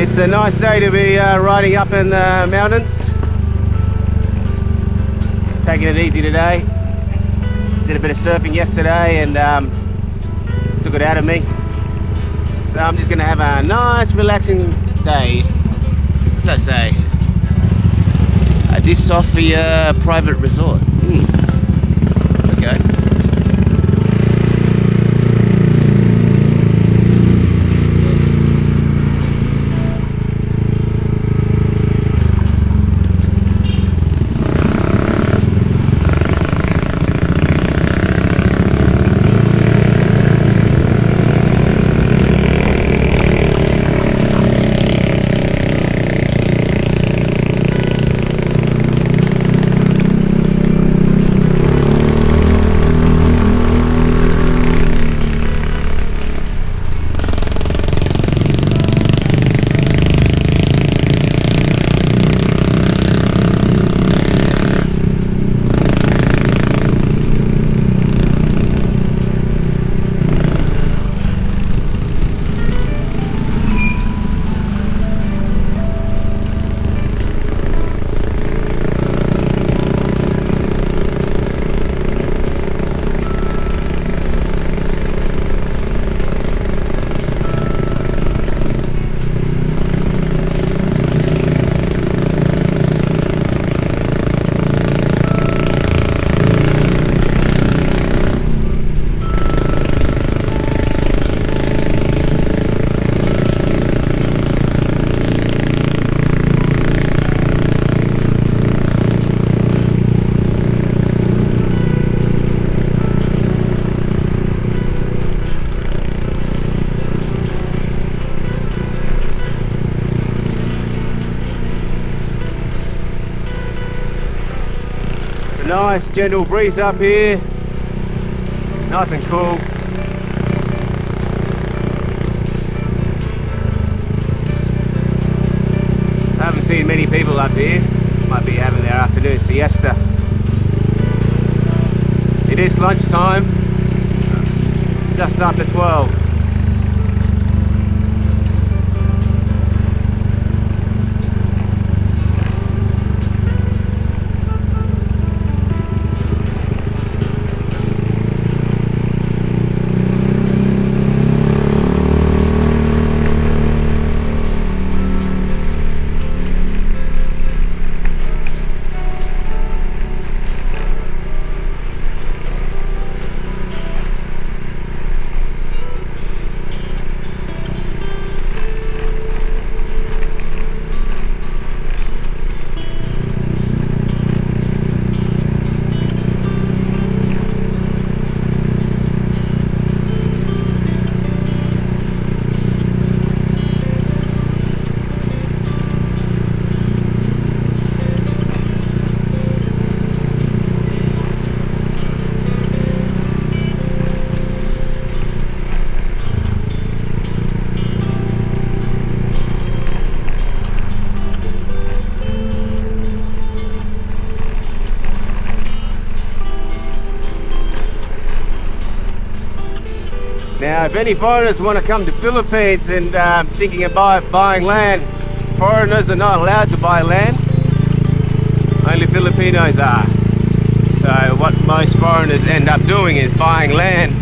It's a nice day to be riding up in the mountains. Taking it easy today. Did a bit of surfing yesterday and took it out of me. So I'm just going to have a nice relaxing day. What's I say? A Sofia private resort. Okay. Nice gentle breeze up here, nice and cool. I haven't seen many people up here, might be having their afternoon siesta. It is lunchtime, just after 12. Now, if any foreigners want to come to Philippines and thinking about buying land, foreigners are not allowed to buy land. Only Filipinos are. So what most foreigners end up doing is buying land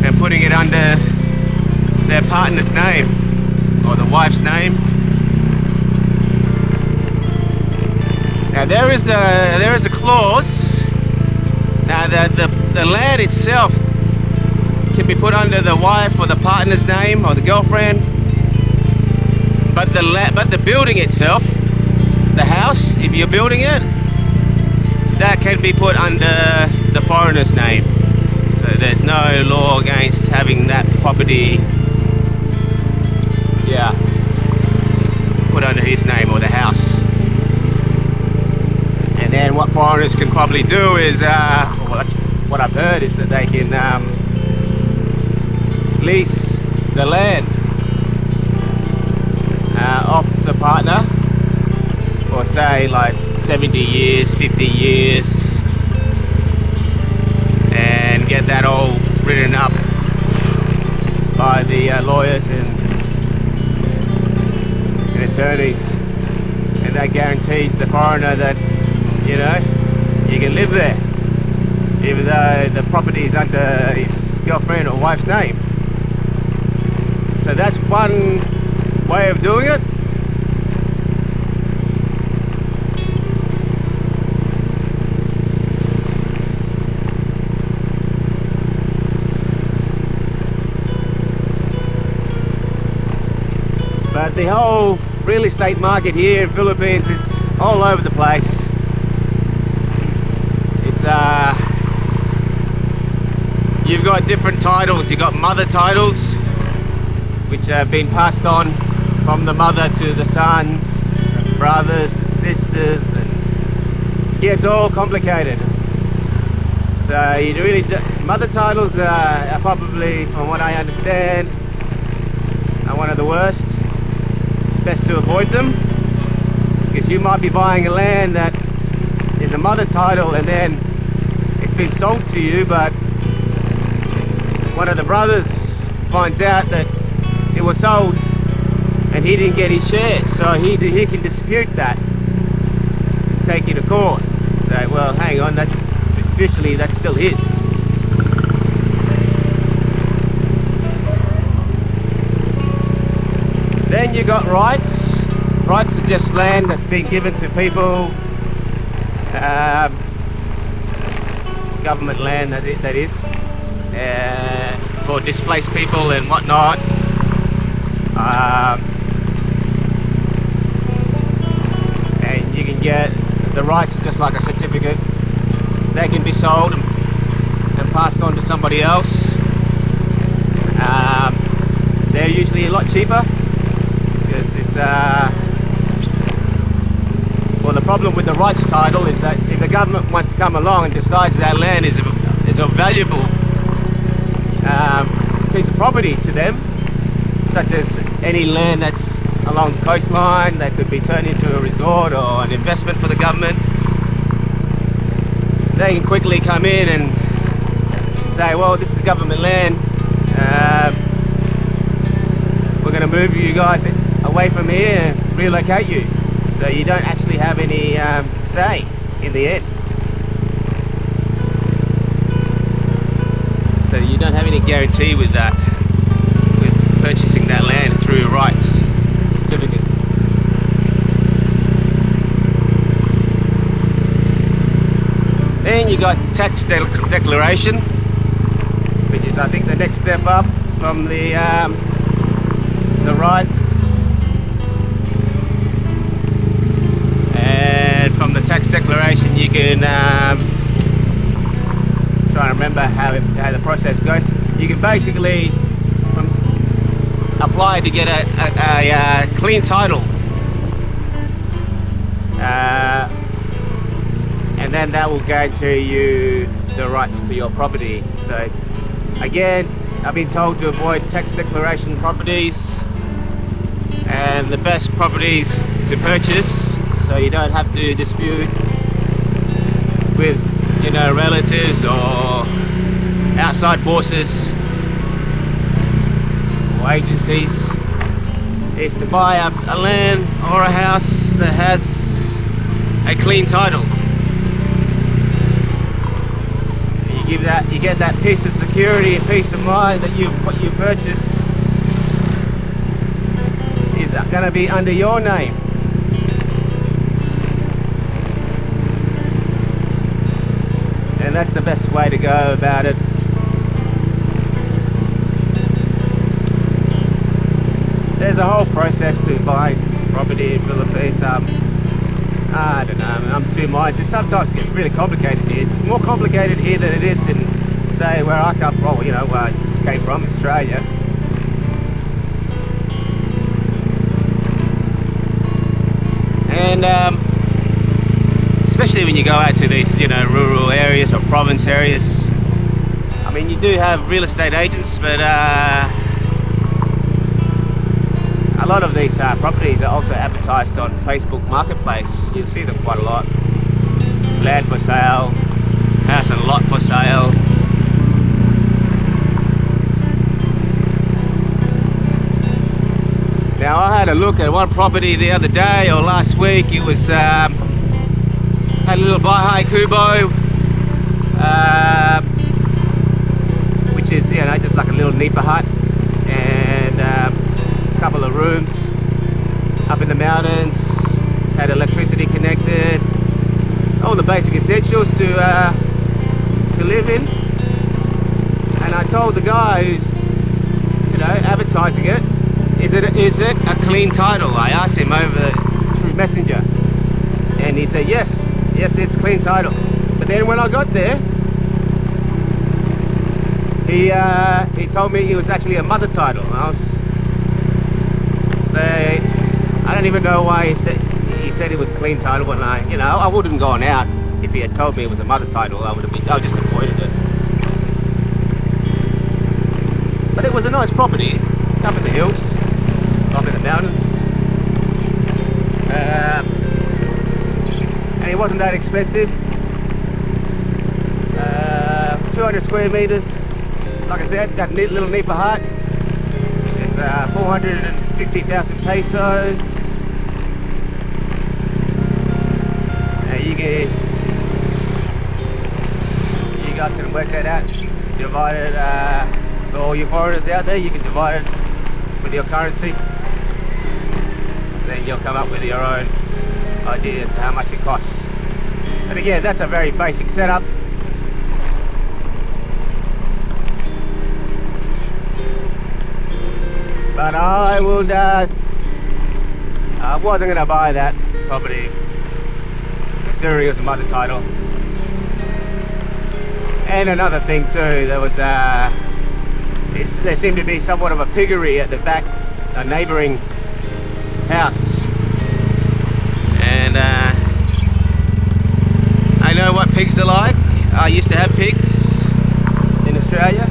and putting it under their partner's name or the wife's name. Now there is a clause. Now the land itself can be put under the wife or the partner's name or the girlfriend, but the building itself, the house, if you're building it, that can be put under the foreigner's name. So there's no law against having that property, put under his name or the house. And then what foreigners can probably do is, that's what I've heard, is that they can lease the land off the partner for say like 70 years, 50 years, and get that all written up by the lawyers, and attorneys, and that guarantees the foreigner that, you know, you can live there, even though the property is under his girlfriend or wife's name. So that's one way of doing it. But the whole real estate market here in Philippines is all over the place. It's you've got different titles. You've got mother titles, which have been passed on from the mother to the sons, brothers, sisters, and yeah, it's all complicated. So you really mother titles are probably, from what I understand, are one of the worst. Best to avoid them, because you might be buying a land that is a mother title and then it's been sold to you, but one of the brothers finds out that it was sold and he didn't get his share, so he can dispute that, take you to court, say, well, hang on, that's officially, that's still his. Then you got rights. Rights are just land that's been given to people, government land that is, for displaced people and whatnot. And you can get, the rights are just like a certificate. They can be sold and passed on to somebody else. They're usually a lot cheaper. Well, the problem with the rights title is that if the government wants to come along and decides that land is a valuable piece of property to them, such as any land that's along the coastline that could be turned into a resort or an investment for the government, they can quickly come in and say, well, this is government land, we're going to move you guys away from here and relocate you, so you don't actually have any say in the end. So you don't have any guarantee with that, with purchasing that land through a rights certificate. Then you got tax declaration, which is, I think, the next step up from the rights. And from the tax declaration, you can try to remember how the process goes. You can basically apply to get a clean title, and then that will guarantee you the rights to your property. So again, I've been told to avoid tax declaration properties, and the best properties to purchase, so you don't have to dispute with, you know, relatives or outside forces or agencies, is to buy a land or a house that has a clean title. You get that piece of security and peace of mind that what you purchase is going to be under your name. And that's the best way to go about it. There's a whole process to buy property in Philippines. I don't know, I'm two minds. It sometimes gets really complicated here. It's more complicated here than it is in, say, where I come from, you know, where I came from, Australia. And especially when you go out to these, you know, rural areas or province areas, I mean, you do have real estate agents, but a lot of these properties are also advertised on Facebook Marketplace. You'll see them quite a lot. Land for sale, house and lot for sale. Now I had a look at one property the other day or last week. It was had a little Baha'i Kubo, which is just like a little nipa hut, and a couple of rooms up in the mountains. Had electricity connected, all the basic essentials to live in. And I told the guy who's advertising it, is it a clean title? I asked him through Messenger, and he said yes, it's clean title. But then when I got there, he told me it was actually a mother title. I don't even know why he said it was clean title. When I wouldn't have gone out if he had told me it was a mother title. I just avoided it. But it was a nice property up in the hills, up in the mountains, and it wasn't that expensive. 200 square meters. Like I said, that little nipa hut is 450,000 pesos. You guys can work that out. Divide it for all you foreigners out there. You can divide it with your currency. Then you'll come up with your own idea as to how much it costs. And again, that's a very basic setup. But I wasn't going to buy that property considering it was a mother title. And another thing too, there seemed to be somewhat of a piggery at the back, a neighbouring house. And I know what pigs are like. I used to have pigs in Australia,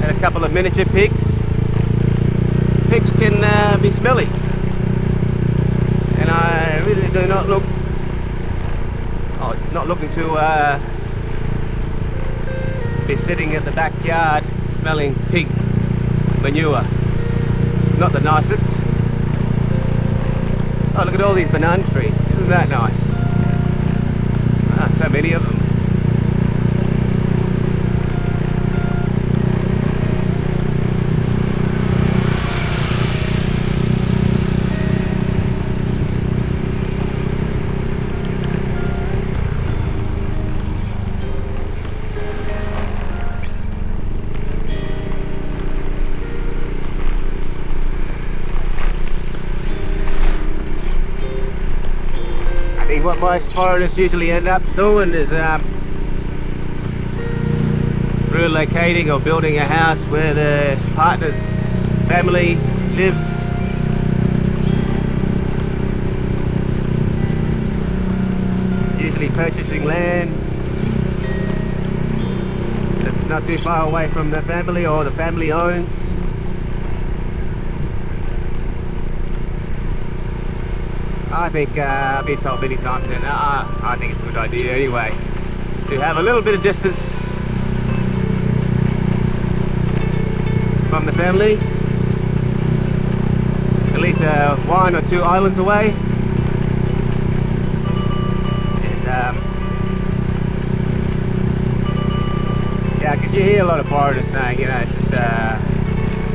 and a couple of miniature pigs. Pigs can be smelly, and I really do not looking to be sitting at the backyard smelling pig manure. It's not the nicest. Oh, look at all these banana trees. Isn't that nice? So many of them. What most foreigners usually end up doing is relocating or building a house where the partner's family lives. Usually purchasing land that's not too far away from the family or the family owns. I think I've been told many times, and I think it's a good idea anyway, to have a little bit of distance from the family, at least 1 or 2 islands away. And yeah, because you hear a lot of foreigners saying, it's just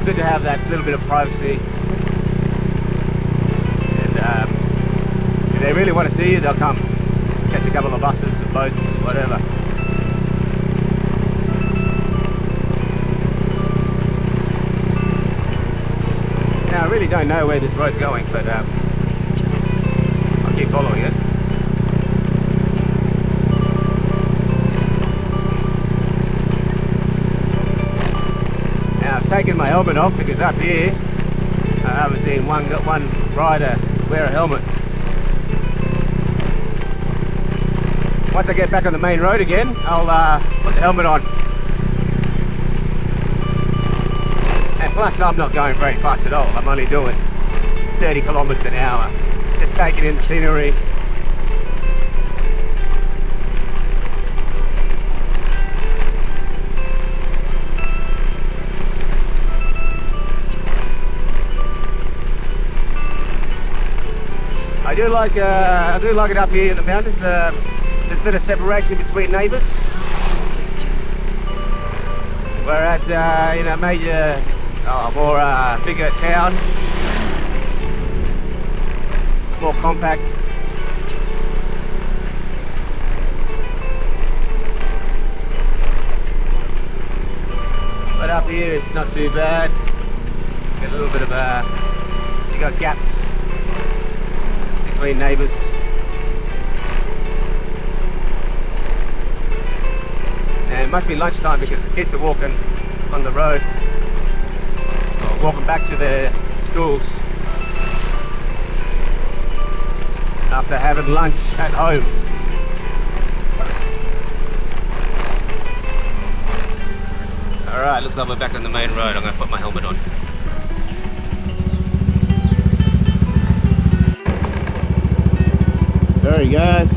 good to have that little bit of privacy. If they really want to see you, they'll come catch a couple of buses or boats, whatever. Now I really don't know where this road's going, but I'll keep following it. Now I've taken my helmet off because up here I haven't seen one rider wear a helmet. Once I get back on the main road again, I'll put the helmet on. And plus I'm not going very fast at all. I'm only doing 30 kilometers an hour. Just taking in the scenery. I do like it up here in the mountains. There's a bit of separation between neighbours. Whereas in a major, more bigger town, it's more compact. But up here it's not too bad. Get a little bit of you got gaps between neighbours. And it must be lunchtime because the kids are walking on the road, or walking back to their schools after having lunch at home. Alright, looks like we're back on the main road. I'm going to put my helmet on. There he goes.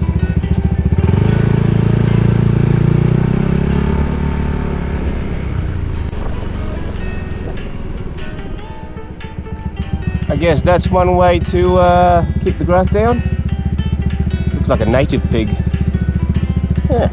I guess that's one way to keep the grass down. Looks like a native pig. Yeah.